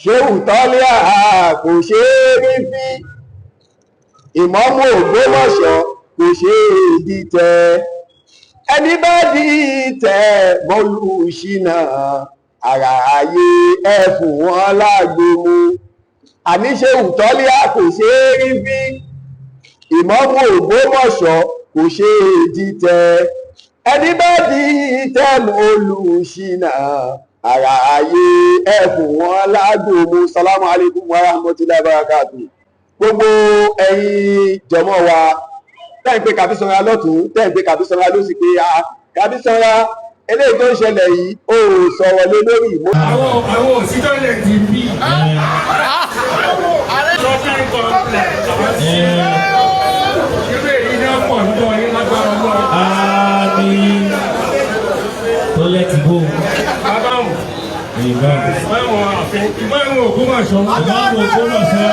Ṣéhù Tọ́líà kò ṣe é rí fí, ìmáàmù Ògbómọ̀ṣọ́ kò ṣe é dìtẹ̀, ẹni bá dìtẹ̀ bọ́ọ̀lù ṣìnà ara ayé ẹ fún wọn lágbo mu. Àní Ṣéhù Tọ́líà kò ṣe é rí fí, ìmáàmù Ògbómọ̀ṣọ́ kò ṣe é dìtẹ̀, ẹni bá dìtẹ̀ bọ́ọ̀lù ṣìnà ara ayé ẹ fún wọn lágbo mu. Salamu alaikum wa rahmatullahi wa barakatuh. Gbogbo ẹ̀yin jọmọ́ wa tẹ́ ń pè Kàbísọ́lá lọ́tún, tẹ́ ń pè Kàbísọ́lá lósì pé Kàbísọ́lá eléyìí tó ń ṣẹlẹ̀ yìí ó sọ̀rọ̀ lé lórí ìmọ̀. Àwọn òsítọ́ ilẹ̀ ti bí shopping complex ìwé yìí náà pọ̀ nígbà yín lágbára ọgbọ́n. Àmín. Tó lẹ́tì bó. Bábáwò. Ìbáwò àfin. Ìbáwò Ògbómọ̀ṣọ́. Ìbáwò Ògbómọ̀ṣọ́.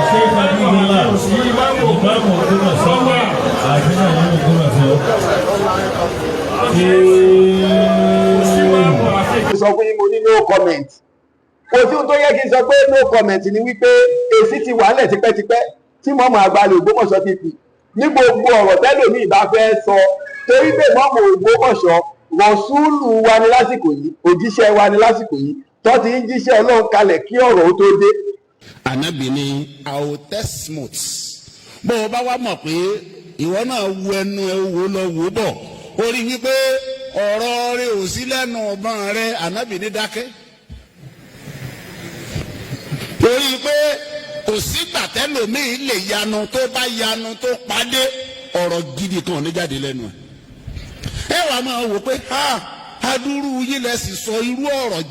Ṣé ìpàdé ìlà? Ìbáwò Ògbómọ̀ṣọ́. Àṣìṣe àwọn Ògbómọ̀ṣọ́. Sọ fún yín mo ní no comment. Kò sí ohun tó yẹ kí n sọ pé no comment ni wípé èsì ti wà nílẹ̀ tipẹ́tipẹ́ tí mọ́mọ́ àgbàlẹ̀ Ògbómọ̀ṣọ́ ti fi ní gbogbo ọ̀rọ̀ tẹ́lòmí ìbá fẹ́ sọ, torí pé mọ́mọ́ Ògbómọ̀ṣọ́ rọ̀ṣúlù wa ní lásìkò yìí, òjíṣẹ́ wa ní lásìkò yìí, tó ti ń jíṣẹ́ Ọlọ́run kalẹ̀ kí ọ̀rọ̀ ó tó dé. Ànábì ni autesmut bó o bá wá mọ̀ pé ìwọ náà wu ẹnu ẹ wo lọ wò bọ̀ ó rí wípé ọ̀rọ̀ rẹ ò sí lẹ́nu ọ̀bọ̀n rẹ, Ànábì ní dákẹ́. Torí pé kò sígbà tẹ́lòmíì lè yanu tó bá yanu tó padé ọ̀rọ̀ gidi kan ní jáde lẹ́nu ẹ̀. Ẹ wà máa wò pé adúrú yìí lẹ sì sọ irú ọ̀rọ̀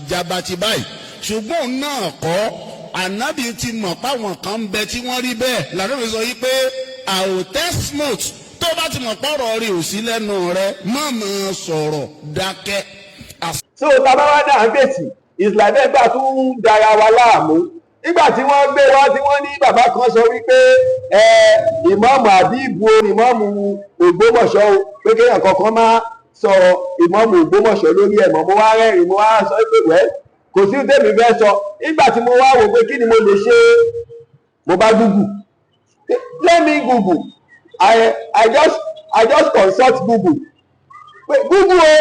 jàbàtì báyìí, ṣùgbọ́n náà kọ́ Ànábì ti mọ̀ páwọn kan ń bẹ tí wọ́n rí bẹ́ẹ̀ lànà mi sọ yìí pé autesmut tó bá ti mọ̀ pọ̀rọ̀ rí ò sí lẹ́nu rẹ má máa sọ̀rọ̀ dákẹ́. So tàbá wá náà gbèsì ìsìlámẹ́ gbà tún ń dara wa láàmú nígbà tí wọ́n gbé wá tí wọ́n ní bàbá kan sọ wípé ìmáàmù àbíbù ìmáàmù Ògbómọ̀ṣọ́ pé kéèyàn kankan máa sọ ìmáàmù Ògbómọ̀ṣọ́ lórí ẹ̀ mọ́. Mo wá rẹ́rìn mo wá sọ pé wẹ́ kò sí tèmi fẹ́ sọ. Nígbà tí mo wá wò pé kí ni mo lè ṣe, mo bá Google. Let me Google. I just consult Google. Google o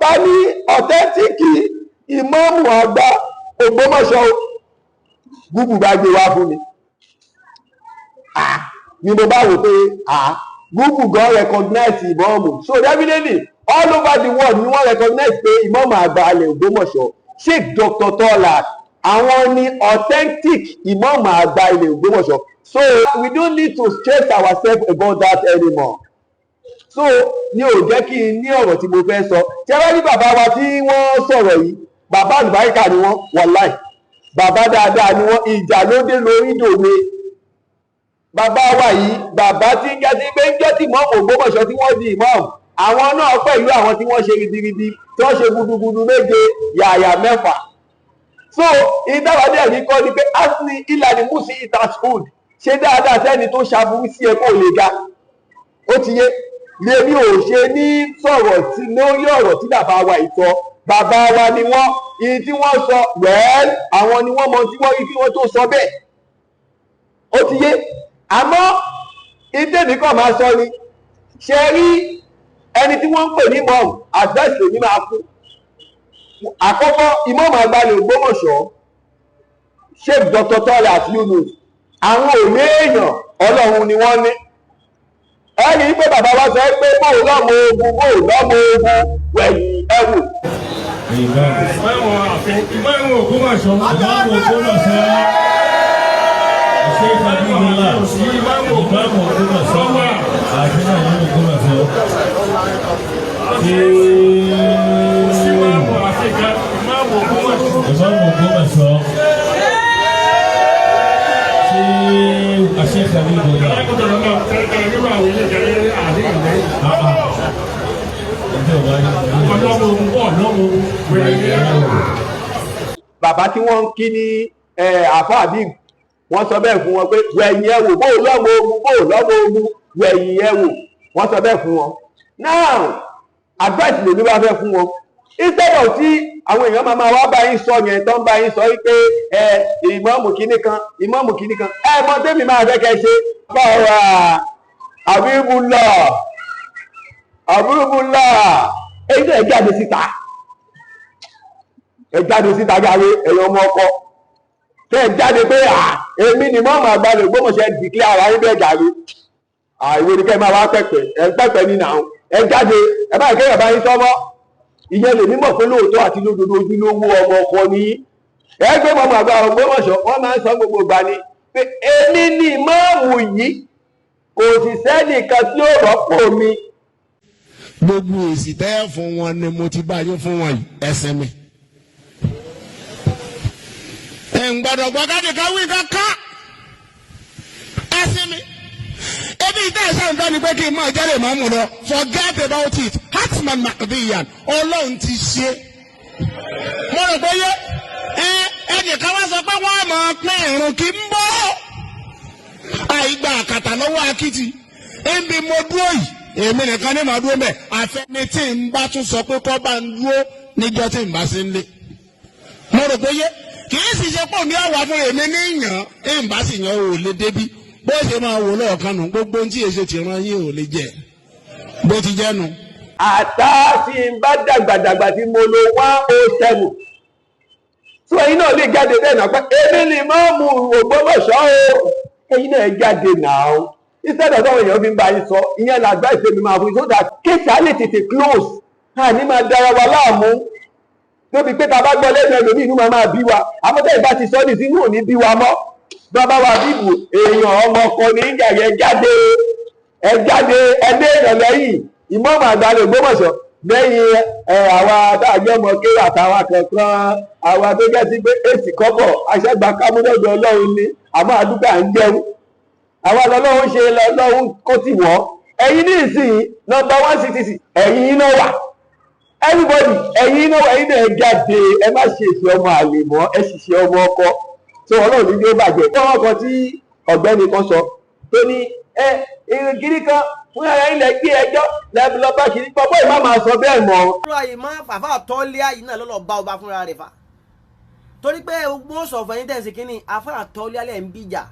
bá ní ọ̀tẹ́ntìkì ìmáàmù àgbà Ògbómọ̀ṣọ́, Google bá gbé wá fún mi. Ni mo bá wò pé Google gan recognize ìmáàmù, so definitely all over the world ni wọ́n recognize pé ìmáàmù àgbà alẹ̀ Ògbómọ̀ṣọ́ Sheikh Dr. Tola àwọn ni authentic ìmáàmù àgbà ilẹ̀ Ògbómọ̀ṣọ́. So we don't need to stress ourselves about that anymore. So ní ò jẹ́ kí n ní ọ̀rọ̀ tí mo fẹ́ sọ. Tí ẹ bá ní bàbá wa tí wọ́n sọ̀rọ̀ yìí, bàbá àlùbáríkà ni wọ́n, wàláì bàbá dáadáa ni wọ́n, ìjà ló dé lórí dòwe. Bàbá wa yìí bàbá tí ń jẹ́ sí pé ń jẹ́ tí ìmáàmù Ògbómọ̀ṣọ́ tí wọ́n di ìmáàmù, àwọn náà pẹ̀lú àwọn tí wọ́n ṣe ribiribi tí wọ́n ṣe gudugudu méje yàyà mẹ́fà. So ìdáwàdé ẹ̀rí kọ́ ni pé asni ìlànà musi itas food ṣe dáadáa sẹ́ni tó ṣàbùrú sí ẹ kó lè ga. Ó ti yé lèmi ò ṣe ní sọ̀rọ̀ sí lórí ọ̀rọ̀ tí bàbá wa ìsọ. Bàbá wa ni wọ́n, ìyí tí wọ́n sọ wẹ́ẹ́l àwọn ni wọ́n mọ tí wọ́n rí kí wọ́n tó sọ bẹ́ẹ̀. Ó ti yé àmọ́ ìdèmí kan máa sọ ni ṣe rí ẹni tí wọ́n ń pè ní mọ́ọ̀mù advice lèmi máa kú. Àkọ́kọ́ ìmáàmù àgbà ilẹ̀ Ògbómọ̀ṣọ́ Sheikh Dr. Tola àti Yunus àwọn òní èèyàn Ọlọ́run ni wọ́n ní. Ẹni pé bàbá wa sọ pé bóò lọ́mọ ogun wẹ̀yìn ẹ̀wù. Ìbáwò àfin. Ìbáwò Ògbómọ̀ṣọ́. Ìbáwò Ògbómọ̀ṣọ́. Ṣé ìpàdé ìlà? Ìbáwò Ògbómọ̀ṣọ́. Àṣìṣe àwọn Ògbómọ̀ṣọ́. Ìbáwò àfin. Ìbáwò Ògbómọ̀ṣọ́. Ìbáwò Ògbómọ̀ṣọ́. Ṣé àṣẹ ìpàdé ìlà? Bàbá tí wọ́n ń kí ní àfọ́ àbí wọ́n sọ bẹ́ẹ̀ fún wọn pé wẹ̀yìn ẹ̀wò bóò lọ́mọ ogun wẹ̀yìn ẹ̀wò wọ́n sọ bẹ́ẹ̀ fún wọn. Now advice lèmi bá fẹ́ fún wọn instead of tí àwọn èèyàn máa wá bá yín sọ yẹn tó ń bá yín sọ wípé ìmáàmù kìíní kan mọ tẹ́mi máa fẹ́ kẹ́ ṣe báwa àbúrúbùlà èyí tó ẹ jáde síta jáde ẹ̀yọ́ ọmọ ọkọ tẹ́ ẹ jáde pé èmi ni mọ́ọ̀mù àgbàlẹ̀ Ògbómọ̀ṣọ́ dìklẹ́ ara yín bẹ́ẹ̀ jáde ìwé ni kẹ́ máa wá pẹ̀pẹ̀ nínú àwọn ẹ jáde ẹ báyìí kéèyàn bá yín sọ́mọ́ ìyẹn lè mímọ̀ pé lóòótọ́ àti lódodo ojúlówó ọmọ ọkọ ní ẹgbẹ́ mọ́ọ̀mù àgbàlẹ̀ Ògbómọ̀ṣọ́ wọ́n máa ń sọ gbogbo ìgbà ni pé èmi ni ìmáàmù yìí kò sì sẹ́nìkan tí ó rọ́pò mi. gbogbo èsì tẹ́ fún wọn ni mo ti bá yín fún wọn yìí ẹsẹ̀ mi. Gbọdọ gbọdọ káwé ká ẹsẹ̀ mi. ebi ìta ẹ̀sán fẹ́ ni pé kí n máa jáde máa mú lọ forget about it hatman macdiyan Ọlọ́run ti ṣe. mo rò pé yẹ ẹnìkan wá sọ pé wọ́n máa pín ìrùn kí n bọ́. àìgbà àkàtà lọ́wọ́ akitì ẹ̀ǹbí mo dúró yìí èmi nìkan ní màá dúró mẹ́ àfẹ́ni tí n bá tún sọ pé kọ́ bá ń dúró níjọ́ tí n bá sí ń lé. mo rò pé yẹ kì í sì ṣe pọ̀ ní àwa fún èmi ní yàn ń bá sì yan ò lè débi bó ṣe máa wò lọ́ọ̀kan nù gbogbo tí èso ti ran yín ò lè jẹ bó ti jẹ́ nu. àtà tí n bá dàgbàdàgbà tí mo lo 107 tí ẹ̀yin náà lè jáde bẹ́ẹ̀ náà pé èmi ni ìmáàmù Ògbómọ̀ṣọ́ o ẹ̀yin náà jáde náà instead of táwọn èèyàn fi ń bá yín sọ ìyẹn làgbá ìfẹ́mi máa fún yín so that kéèkì á lè tètè close àní máa dára wa láàmú tóbi pé ta bá gbọ́ lẹ́nu ẹlòmíì inú máa bí wa àmọ́tẹ́ ìbá ti sọ ní sínú òní bí wa mọ́ bàbá wa bíbù èèyàn ọmọ kan ní ìjà yẹn jáde ẹgbẹ́ èèyàn lẹ́yìn ìmáàmù àgbàlẹ̀ Ògbómọ̀ṣọ́ lẹ́yìn àwa àtàjọ ọmọ kéwà àtàwọn kankan àwa tó jẹ́ sí pé èsì kọ́bọ̀ aṣẹ́gbà kámúlọ́dọ̀ Ọlọ́run ní àmọ́ àdúgbò à ń jẹun àwa lọ́lọ́run ṣe lọ́lọ́run kó tì wọ́n ẹ̀yin ní ìsìn nọ́mbà 166 ẹ̀yin iná wà everybody ẹ̀yin náà jáde ẹ má ṣe èsì ọmọ àlè mọ́ ẹ sì ṣe ọmọ ọkọ tó Ọlọ́run ní bí ó bàjẹ́ fọwọ́ kan tí ọ̀gbẹ́ni kan sọ tó ní ìrìn kiri kan fún ara ilẹ̀ gbé ẹjọ́ lọ́ba kiri pọ̀ bóyá má máa sọ bẹ́ẹ̀ mọ́. ọ̀rọ̀ yìí máa fàfà tọ́lé àyìn náà lọ́lọ́ bá ọba fúnra rẹ̀ fà torí pé Ogbomọṣọ fẹ̀yìn tẹ̀sí kínní afárá tọ́lé alẹ́ ń bíjà.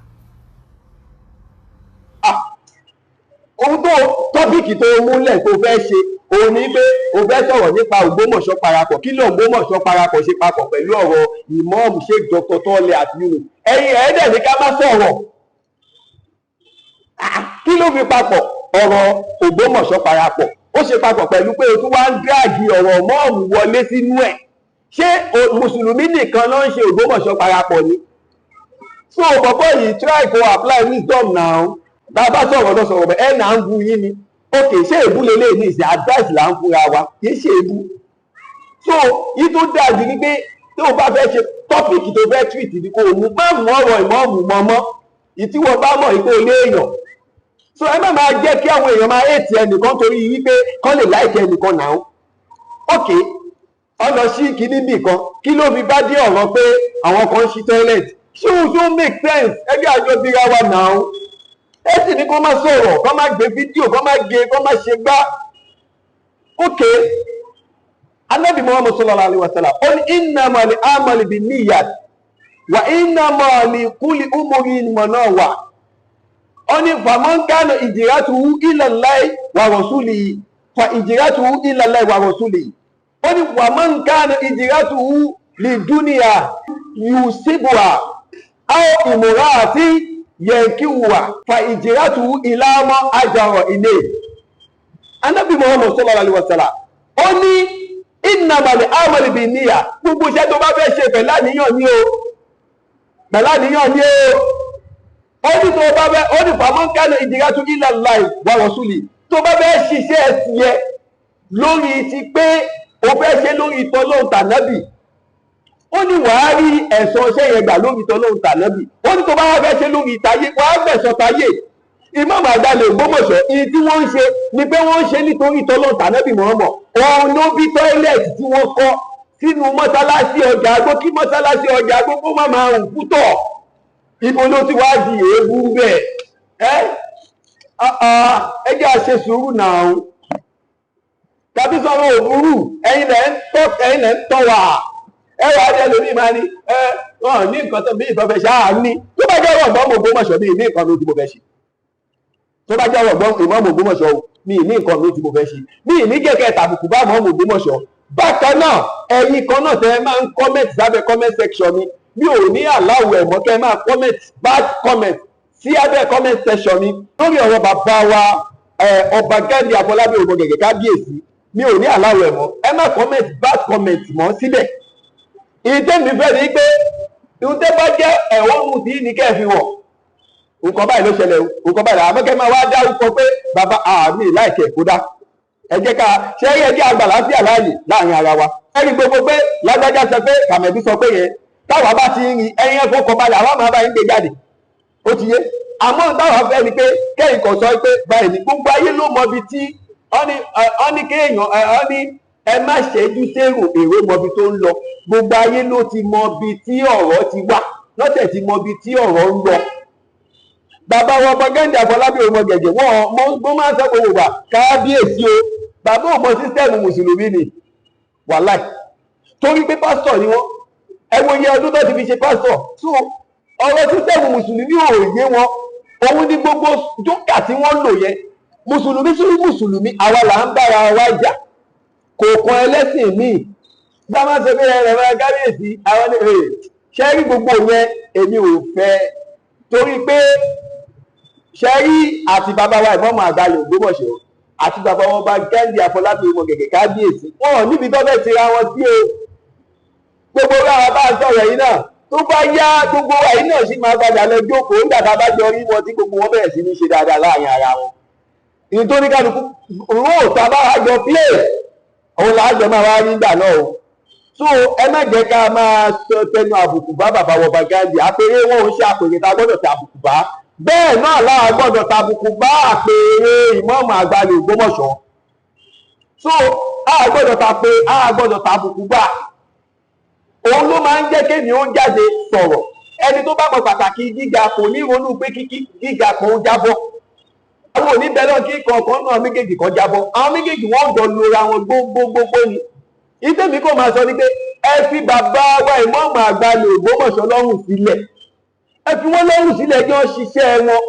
ohun tó tọ́bíkì tó múlẹ̀ tó fẹ́ ṣe òun ní pé o fẹ́ sọ̀rọ̀ nípa Ògbómọ̀ṣọ́ parapọ̀ kí ló Ògbómọ̀ṣọ́ parapọ̀ ṣe papọ̀ pẹ̀lú ọ̀rọ̀ ìmọ̀ọ́mù Sheikh Dr. Tọ́lẹ̀ àti Yunus ẹ̀yin ẹ̀ẹ́dẹ̀ ní ká má sọ̀rọ̀ kí ló fi papọ̀ ọ̀rọ̀ Ògbómọ̀ṣọ́ parapọ̀ ó ṣe papọ̀ pẹ̀lú pé o tún wá ń gíráàgì ọ̀rọ̀ mọ́ọ̀mù wọlé sínú ẹ̀ ṣé mùsùlùmí nìkan ló ń ṣe Ògbómọ̀ṣọ́ parapọ̀ ni so bọ̀bọ̀ yìí try to apply wisdom now bàbá sọ̀rọ̀ lọ sọ̀rọ̀ ẹ̀ náà ń bu yín ni ok ṣé èbú lélẹ̀ ní ìsìn advice là ń fúnra wa kì í ṣe èbú so yìí tó dájú ni pé tí o bá fẹ́ ṣe tọ́pìkì tó fẹ́ tweet ni kò mú má mú ọ̀rọ̀ ìmọ̀ọ́mù mọ́mọ́ ìtíwọ́ bá mọ̀ ìkó léèyàn so ẹ má máa jẹ́ kí àwọn èèyàn máa hate ẹnìkan torí wípé kán lè like ẹnìkan náà ok ọ̀nà sí kìíní nìkan kí ló fi bá dé ọ̀rọ̀ pé àwọn kan ṣí toilet ṣé o tún make sense ẹgbẹ́ àjọ bíra wa náà ẹ sì ní kó má sọ̀rọ̀ kó má gbé fídíò kó má gé kó má ṣe gbá ok Ànábì Muhammad sallallahu alaihi wasallam ó ní innamal a'malu binniyat wa innamal likulli umrin ma nawa ó ní faman kana hijratuhu ila Allahi wa rasulihi fa hijratuhu ila Allahi wa rasulihi ó ní wa man kana hijratuhu lidunya yusibuha aw imra'atin yankihuha fa hijratuhu ila ma hajara ilayhi. Ànábì Muhammad sallallahu alaihi wasallam ó ní innamal a'malu binniyat gbogbo iṣẹ́ tó bá fẹ́ ṣe pẹ̀lú àníyàn ni o ó ní tó bá fẹ́ ó ní faman kana hijratuhu ila Allahi wa rasulihi tó bá fẹ́ ṣiṣẹ́ ẹ̀sìn yẹ lórí ti pé o fẹ́ ṣe lórí ìtọ́lọ́hun tànábì ó ní wàá rí ẹ̀san iṣẹ́ yẹn gbà lórí ìtọ́lọ́hun tànábì ó ní tó bá fẹ́ ṣe lórí ìtayé wàá gbẹ̀san tayé. Imam àgbàlẹ̀ Ògbómọ̀ṣọ́ ìyí tí wọ́n ń ṣe ni pé wọ́n ń ṣe nítorí ìtọ́lọ́hun tànábì Muhammad òun ló bí tọ́ílẹ̀tì tí wọ́n kọ́ sínú mọ́sálásí ọjà àgbó kí mọ́sálásí ọjà àgbó kó má máa rùn pútọ̀ ibo ló ti wá di èébú bẹ́ẹ̀ ẹ jẹ́ àṣẹ sùúrù náà tàbí sọ̀rọ̀ òwúrú ẹ̀yin lẹ̀ ń tọ́ wà ẹwà adé lórí máa ní wọn ní nǹkan tó bí nǹkan fẹ́ ṣáà ní tó bá jẹ́ ọ̀gbọ́n Ògbómọ̀ṣọ́ mi ní nǹkan mi tí mo fẹ́ ṣe tó bá jẹ́ ọ̀gbọ́n Imam Ògbómọ̀ṣọ́ mi ní nǹkan mi tí mo fẹ́ ṣe mi ní kẹ̀kẹ́ tàbùkù bá Imam Ògbómọ̀ṣọ́ bákan náà ẹ̀yin kan náà tẹ́ máa ń comment sábẹ́ comment section mi ò ní àláwọ̀ ẹ̀mọ́ kẹ́ máa comment bad comment sí abẹ́ comment section mi lórí ọ̀rọ̀ bàbá wa ọba Ghandi Afọlábí Ògbómọ̀gẹ̀gẹ̀ kábíyèsí mi ò ní àláwọ̀ ẹ̀mọ́ ẹ má comment bad comment mọ́ síbẹ̀ ìtẹ́mi fẹ́ ní pé ìtẹ́ bá jẹ́ ẹ̀wọ́n mú sí ní kẹ́ẹ̀fì wọ̀ nǹkan báyìí ló ṣẹlẹ̀ nǹkan báyìí àmọ́kẹ́ máa wá dárúkọ pé bàbá àmì láìkẹ́ kó dá ẹ jẹ́ ká ṣe é jẹ́ àgbà láfíà láàyè láàrin ara wa ẹ̀rí gbogbo pé lágbájá sọ pé kàmẹ́bí sọ pé yẹn táwa bá ti rin ẹyin ẹ̀fọ́ kan balẹ̀ àwọn máa bá yín gbé jáde ó ti yé àmọ́ táwa fẹ́ ni pé kẹ́yìn kan sọ pé báyìí ní gbogbo ayé ló mọ ibi tí ọ́ní kéèyàn ẹ má ṣẹ́jú sérò èrò mọbi tó ń lọ gbogbo ayé ló ti mọ ibi tí ọ̀rọ̀ ti wá lọ́tẹ̀ ti mọ ibi tí ọ̀rọ̀ ń lọ. bàbá wọn ọmọ Ghandi Afọlábí Ògbómọ̀gẹ̀gẹ̀ wọ́n máa ń sọ gbogbo wà kábíyèsí o bàbá ọmọ sísítẹ́ẹ̀mù mùsùlùmí ni wàláì torí pé pásítọ̀ ni wọ́n ẹ wo iye ọdún tó ti fi ṣe pásítọ̀ so ọ̀rọ̀ sísítẹ́ẹ̀mù mùsùlùmí ò yé wọn òun ní gbogbo jókà tí wọ́n lò yẹn mùsùlùmí sí mùsùlùmí àwa là ń bára wa jà kò kan ẹlẹ́sìn míì bá máa ṣe bẹ́ẹ̀ rẹ̀ máa kábíyèsí àwọn ní ṣẹ́rí gbogbo yẹn èmi ò fẹ́ torí pé ṣẹ́rí àti bàbá wa Imam Àgbàlẹ̀ Ògbómọ̀ṣọ́ àti bàbá wọn bá Ghandi Afọlábí Ògbómọ̀gẹ̀gẹ̀ kábíyèsí wọn níbi tó fẹ́ ti ra wọn sí o gbogbo wa bá ń sọ̀rọ̀ yìí náà tó bá yá gbogbo wa yìí náà sì máa padà lọ jókòó nígbà tá a bá jọ rí wọn tí gbogbo wọn bẹ̀rẹ̀ sí ní ṣe dáadáa láàrin ara wọn ìyẹn tó ní kálukú róòtà bá wá jọ play òun làájọ máa wá rí ìgbà náà o so ẹ má jẹ́ ká máa sọ tẹnu àbùkù bá bàbá wọn bá Ghandi Apere wọn ò ṣe àpèrè tá a gbọ́dọ̀ ta àbùkù bá bẹ́ẹ̀ náà láà gbọ́dọ̀ ta àbùkù bá Apere Imam Àgbàlẹ̀ Ògbómọ̀ṣọ́ so a gbọ́dọ̀ ta àbùkù bá òun ló máa ń jẹ́ kéèmí ó jáde sọ̀rọ̀ ẹni tó bá mọ pàtàkì gíga kò ní ronú pé gíga kan ó jábọ́ àwọn oníbẹ̀rẹ̀ kí kọ̀ọ̀kan náà méjèèjì kan jábọ́ àwọn méjèèjì wọ́n jọ lora wọn gbogbogbò ni ìtẹ́mi kò máa sọ ní pé ẹ fi bàbá wa Imam Àgbàlẹ̀ Ògbómọ̀ṣọ́ lọ́rùn sílẹ̀ ẹ fi wọ́n lọ́rùn sílẹ̀ kí wọ́n ṣiṣẹ́ wọn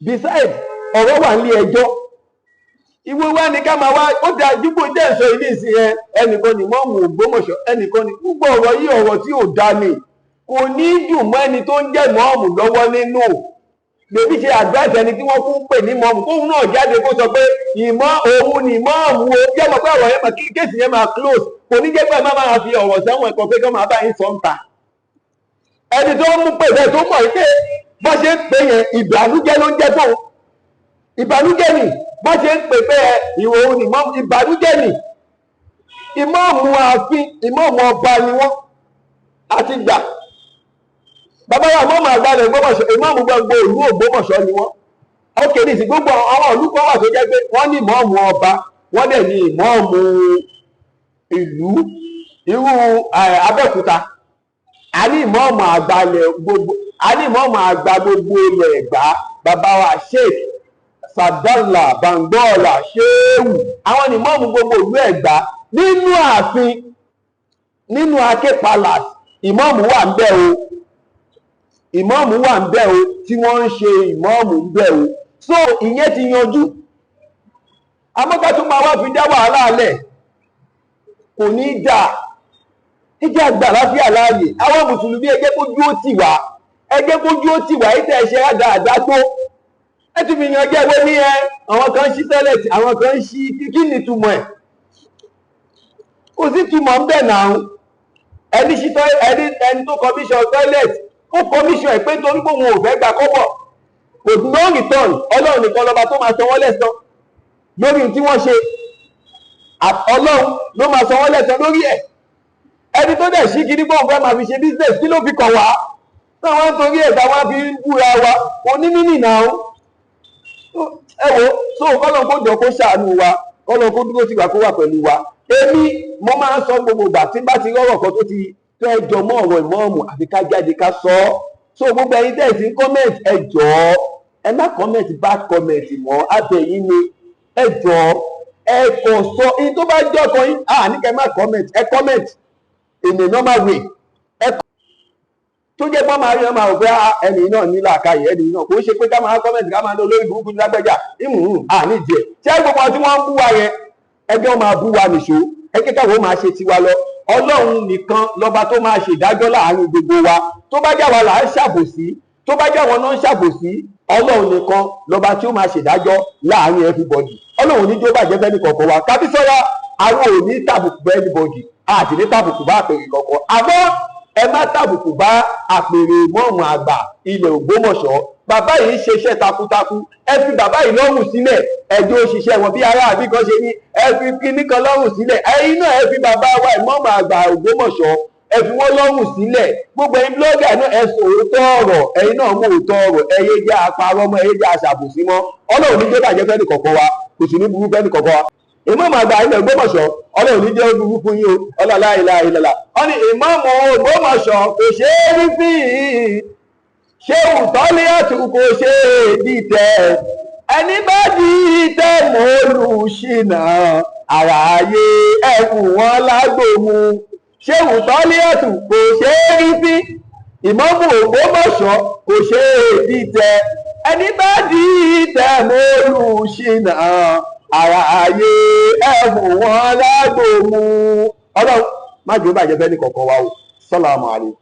besides ọ̀rọ̀ wà nílé ẹjọ́ ìwé wa ní ká máa wá ó da dúpọ̀ jẹ́ ìṣọ́ ilé ìsìn ẹ ẹnìkan ní Imam Ògbómọ̀ṣọ́ ẹnìkan ní gbogbo ọ̀rọ̀ yìí ọ̀rọ̀ tí ò dá ni kò ní dùn mọ́ ẹni tó ń jẹ́ mọ́ọ̀mù lọ́wọ́ nínú lèmi ṣe advice ẹni tí wọ́n fún pè ní mọ́ọ̀mù kóhun náà jáde kó sọ pé òun ni mọ́ọ̀mù o jẹ́ mọ̀ pé ọ̀rọ̀ yẹn máa kéèsì yẹn máa close kò ní jẹ́ pé má máa fi ọ̀rọ̀ sẹ́wọ̀n ẹ̀kọ́ pé kí wọ́n máa bá yín sọ ń ta ẹni tó ń mú pè bẹ́ẹ̀ tó mọ̀ pé bọ́ ṣe ń pè yẹn ìbànújẹ́ ló ń jẹ́ tó ìbànújẹ́ ni bọ́ ṣe ń pè pé òun ni mọ́ọ̀mù ìbànújẹ́ ni ìmọ̀ọ̀mù ààfin ìmọ̀ọ̀mù ọba ni wọ́n àti gbà bàbá wa Imam Àgbàlẹ̀ Ògbómọ̀ṣọ́ ìmọ̀ọ̀mù gbogbo ìlú Ògbómọ̀ṣọ́ ni wọ́n ó kéde sí gbogbo àwọn olùkọ́ wà tó jẹ́ pé wọ́n ní ìmọ̀ọ̀mù ọba wọ́n dẹ̀ ní ìmọ̀ọ̀mù ìlú irú Abẹ́òkúta a ní ìmọ̀ọ̀mù Àgbàlẹ̀ gbogbo a ní ìmọ̀ọ̀mù àgbà gbogbo ilẹ̀ Ẹ̀gbá bàbá wa Sheikh Sadala Bangbọ́ọ̀là Ṣéwù àwọn ní ìmọ̀ọ̀mù gbogbo ìlú Ẹ̀gbá nínú ààfin nínú Aké Palace ìmọ̀ọ̀mù wà ń bẹ̀ o ìmọ̀ọ̀mù wà ń bẹ̀ o tí wọ́n ń ṣe ìmọ̀ọ̀mù ń bẹ̀ o so ìyẹn ti yanjú amọ́ká tó máa wá fi dá wàhálà alẹ̀ kò ní í dà ìjà àgbà láfíà láàyè àwọn mùsùlùmí ẹgbẹ́ kójú ó tì wá ìtẹ̀ ẹ̀ṣẹ̀ àdáadáa tó ẹ ti fi yan ẹgbẹ́ ní ẹ àwọn kan ṣí tọ́lẹ̀tì àwọn kan ṣí kí ni túmọ̀ ẹ̀ kò sí túmọ̀ ń bẹ̀ náà ẹni tó commission tọ́lẹ̀tì ó commission ẹ̀ pé torí pé òun ò fẹ́ gbà kọ́bọ̀ kò no return ọlọ́run nìkan lọ́ba tó máa san wọ́n lẹ́san lórí tí wọ́n ṣe ọlọ́run ló máa san wọ́n lẹ́san lórí ẹ̀ ẹni tó dẹ̀ sí kiri bóun fẹ́ máa fi ṣe business kí ló fi kàn wá táwọn ń torí ẹ̀ táwọn fi ń búra wa onímínì náà ẹ wo so kọ́lọ́n kó jọ kó ṣàánú wa kọ́lọ́n kó dúró sí wa kó wà pẹ̀lú wa èmi mo máa ń sọ gbogbo ìgbà tí bá ti rọ́rọ̀ kan tó ti fẹ́ jọ mọ́ ọ̀rọ̀ ìmọ̀ọ́mù àfi ká jáde ká sọ ọ́ so gbogbo ẹ̀yin tẹ́ ẹ̀ sí comment ẹ jọ̀ọ́ ẹ má comment bad comment mọ́ abẹ́yìn ni ẹ jọ̀ọ́ ẹ kò sọ in tó bá jẹ́ ọkàn yín ní kẹ́ má comment ẹ comment in a normal way ẹ tó jẹ́ pọ́n máa rí ọmọ àwọn pé ẹni náà ní làákàyè ẹni náà kò ń ṣe pé ká máa comment ká máa lọ lórí burúkú ní lágbẹ́jà nídìí ẹ̀ ṣé gbogbo tí wọ́n ń bú wa yẹn ẹgbẹ́ wọn máa bú wa nìṣó ẹgbẹ́ káwọn máa ṣe tiwa lọ ọlọ́run nìkan lọ́ba tó máa ṣèdájọ́ láàárín gbogbo wa tó bá já wa là ń ṣàbòsí tó bá já wọn náà ń ṣàbòsí ọlọ́run nìkan lọ́ba tí ó máa ṣèdájọ́ láàárín everybody ọlọ́run ní jó bàjẹ́ fẹ́ ní kọ̀ọ̀kan wa kábí sọ́ra àwọn ò ní tàbùkù bá everybody àti ní tàbùkù bá àpèrè kọ̀ọ̀kan àmọ́ ẹ má tàbùkù bá àpèrè mọ́ọ̀mù àgbà ilẹ̀ Ògbómọ̀ṣọ́ bàbá yìí ṣeṣẹ́ takuntakun ẹ fi bàbá yìí lọ́rùn sílẹ̀ ẹjọ́ òṣìṣẹ́ wọn bí ará àbí kan ṣe ní ẹ fi kíní kan lọ́rùn sílẹ̀ ẹ̀yin náà ẹ fi bàbá wa ìmọ̀ọ̀mù àgbà Ògbómọ̀ṣọ́ ẹ fi wọ́n lọ́rùn sílẹ̀ gbogbo ẹ̀yin blọ́gà náà ẹ sọ òótọ́ ọ̀rọ̀ ẹ̀yin náà mú òótọ́ ọ̀rọ̀ ẹ̀yẹ jẹ́ àparọ́ mọ́ ẹ̀yẹ jẹ́ àṣàbòsí mọ́ ọlọ́run ní jẹ́ bàjẹ́ fẹ́ni kọ̀ọ̀kan wa kò sì ní burú fẹ́ni kọ̀ọ̀kan wa ìmọ̀ọ̀mù àgbà ilẹ̀ Ògbómọ̀ṣọ́ ọlọ́run ní jẹ́ burú fún yín o ọlọ́lá ìlà ìlàlà wọ́n ní ìmọ̀ọ̀mù Ògbómọ̀ṣọ́ kò ṣeé rí sí ṣéwù tọ́lẹ́ẹ̀tù kò ṣe é dìtẹ̀ ẹni bá dìtẹ̀ mọ́ olùṣìnà àráyé ẹ̀kú wọn lágbòmù ṣéwù tọ́lẹ́ẹ̀tù kò ṣe é rí sí ìmọ̀mù Ògbómọ̀ṣọ́ kò ṣe é dìtẹ̀ ẹni bá dìtẹ̀ mọ́ olùṣìnà àráyé ẹ̀kú wọn lágbòmù ọlọ́run má jẹ́ ó bàjẹ́ fẹ́ ní kọ̀ọ̀kan wa o sálàmù aláìkùm.